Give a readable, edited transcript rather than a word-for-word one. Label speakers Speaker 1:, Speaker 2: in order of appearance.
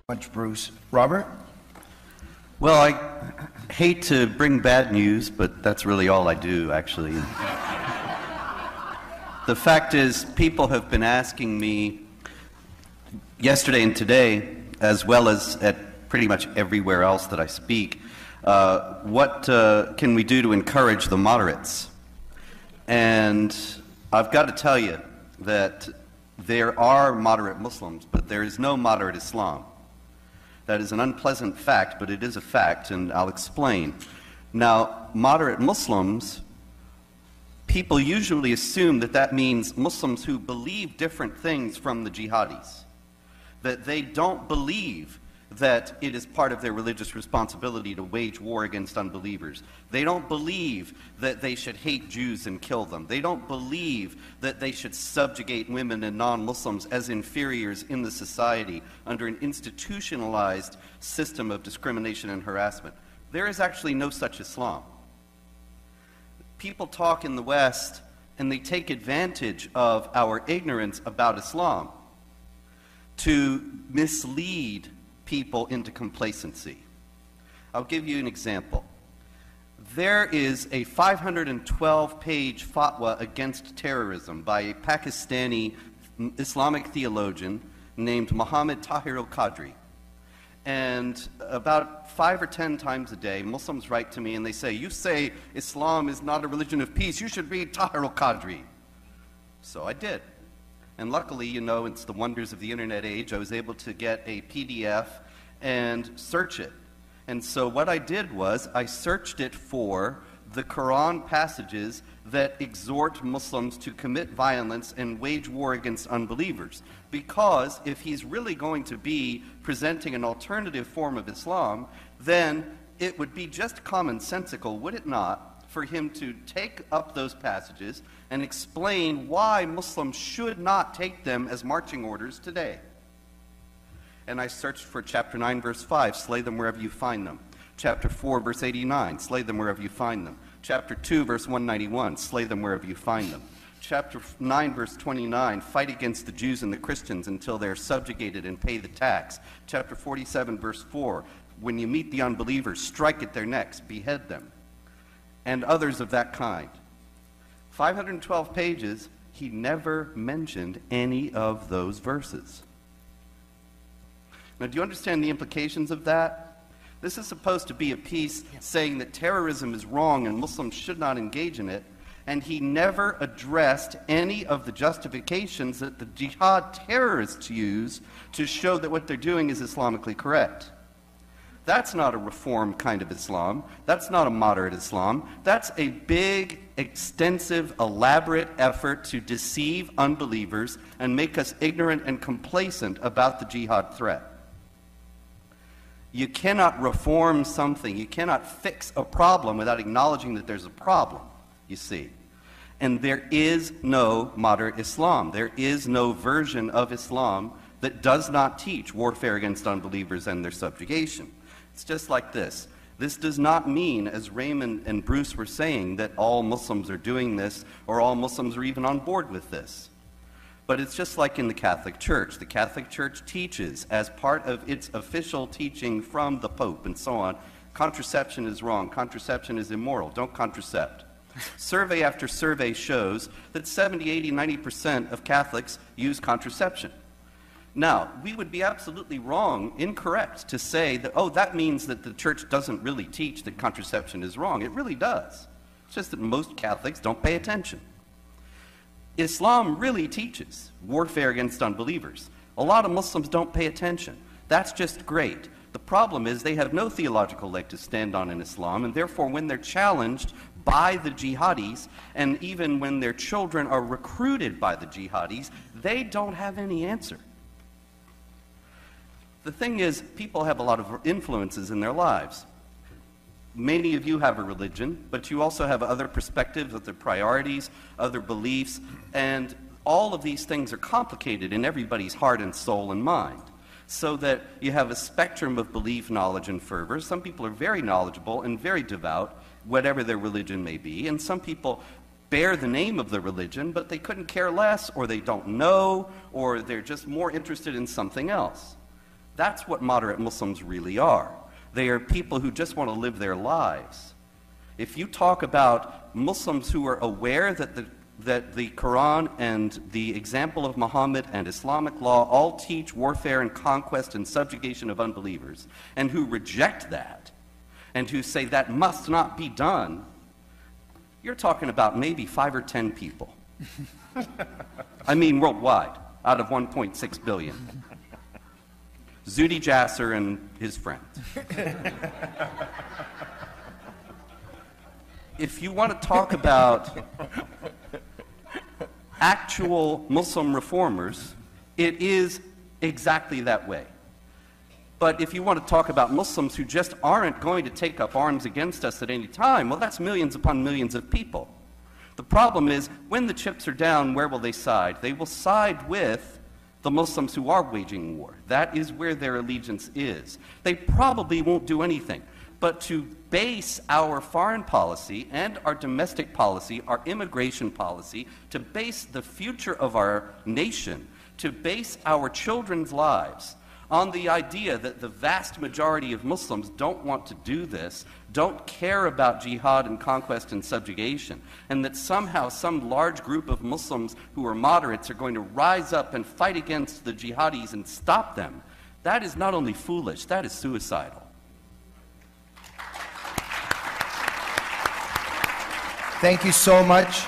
Speaker 1: Much, Bruce. Robert?
Speaker 2: Well, I hate to bring bad news, but that's really all I do, actually. The fact is, people have been asking me yesterday and today, as well as at pretty much everywhere else that I speak, what can we do to encourage the moderates? And I've got to tell you that there are moderate Muslims, but there is no moderate Islam. That is an unpleasant fact, but it is a fact, and I'll explain. Now, moderate Muslims, people usually assume that that means Muslims who believe different things from the jihadis, that they don't believe that it is part of their religious responsibility to wage war against unbelievers. They don't believe that they should hate Jews and kill them. They don't believe that they should subjugate women and non-Muslims as inferiors in the society under an institutionalized system of discrimination and harassment. There is actually no such Islam. People talk in the West and they take advantage of our ignorance about Islam to mislead people into complacency. I'll give you an example. There is a 512-page fatwa against terrorism by a Pakistani Islamic theologian named Muhammad Tahir al-Qadri. And about 5 or 10 times a day, Muslims write to me and they say, "You say Islam is not a religion of peace. You should read Tahir al-Qadri." So I did. And luckily, you know, it's the wonders of the internet age, I was able to get a PDF and search it. And so what I did was I searched it for the Quran passages that exhort Muslims to commit violence and wage war against unbelievers. Because if he's really going to be presenting an alternative form of Islam, then it would be just commonsensical, would it not, for him to take up those passages and explain why Muslims should not take them as marching orders today. And I searched for chapter 9, verse 5, slay them wherever you find them. Chapter 4, verse 89, slay them wherever you find them. Chapter 2, verse 191, slay them wherever you find them. Chapter 9, verse 29, fight against the Jews and the Christians until they're subjugated and pay the tax. Chapter 47, verse 4, when you meet the unbelievers, strike at their necks, behead them. And others of that kind. 512 pages, he never mentioned any of those verses. Now, do you understand the implications of that? This is supposed to be a piece saying that terrorism is wrong and Muslims should not engage in it, and he never addressed any of the justifications that the jihad terrorists use to show that what they're doing is Islamically correct. That's not a reform kind of Islam. That's not a moderate Islam. That's a big, extensive, elaborate effort to deceive unbelievers and make us ignorant and complacent about the jihad threat. You cannot reform something. You cannot fix a problem without acknowledging that there's a problem, you see. And there is no moderate Islam. There is no version of Islam that does not teach warfare against unbelievers and their subjugation. It's just like this. This does not mean, as Raymond and Bruce were saying, that all Muslims are doing this or all Muslims are even on board with this. But it's just like in the Catholic Church. The Catholic Church teaches, as part of its official teaching from the Pope and so on, contraception is wrong, contraception is immoral, don't contracept. Survey after survey shows that 70, 80, 90% of Catholics use contraception. Now, we would be absolutely wrong, incorrect, to say that, oh, that means that the church doesn't really teach that contraception is wrong. It really does. It's just that most Catholics don't pay attention. Islam really teaches warfare against unbelievers. A lot of Muslims don't pay attention. That's just great. The problem is they have no theological leg to stand on in Islam, and therefore when they're challenged by the jihadis, and even when their children are recruited by the jihadis, they don't have any answer. The thing is, people have a lot of influences in their lives. Many of you have a religion, but you also have other perspectives, other priorities, other beliefs, and all of these things are complicated in everybody's heart and soul and mind. So that you have a spectrum of belief, knowledge, and fervor. Some people are very knowledgeable and very devout, whatever their religion may be, and some people bear the name of the religion, but they couldn't care less, or they don't know, or they're just more interested in something else. That's what moderate Muslims really are. They are people who just want to live their lives. If you talk about Muslims who are aware that the Quran and the example of Muhammad and Islamic law all teach warfare and conquest and subjugation of unbelievers, and who reject that, and who say that must not be done, you're talking about maybe 5 or 10 people. I mean worldwide, out of 1.6 billion. Zuhdi Jasser and his friends. If you want to talk about actual Muslim reformers, it is exactly that way. But if you want to talk about Muslims who just aren't going to take up arms against us at any time, well, that's millions upon millions of people. The problem is, when the chips are down, where will they side? They will side with the Muslims who are waging war. That is where their allegiance is. They probably won't do anything. But to base our foreign policy and our domestic policy, our immigration policy, to base the future of our nation, to base our children's lives on the idea that the vast majority of Muslims don't want to do this, don't care about jihad and conquest and subjugation, and that somehow some large group of Muslims who are moderates are going to rise up and fight against the jihadis and stop them, that is not only foolish, that is suicidal.
Speaker 1: Thank you so much.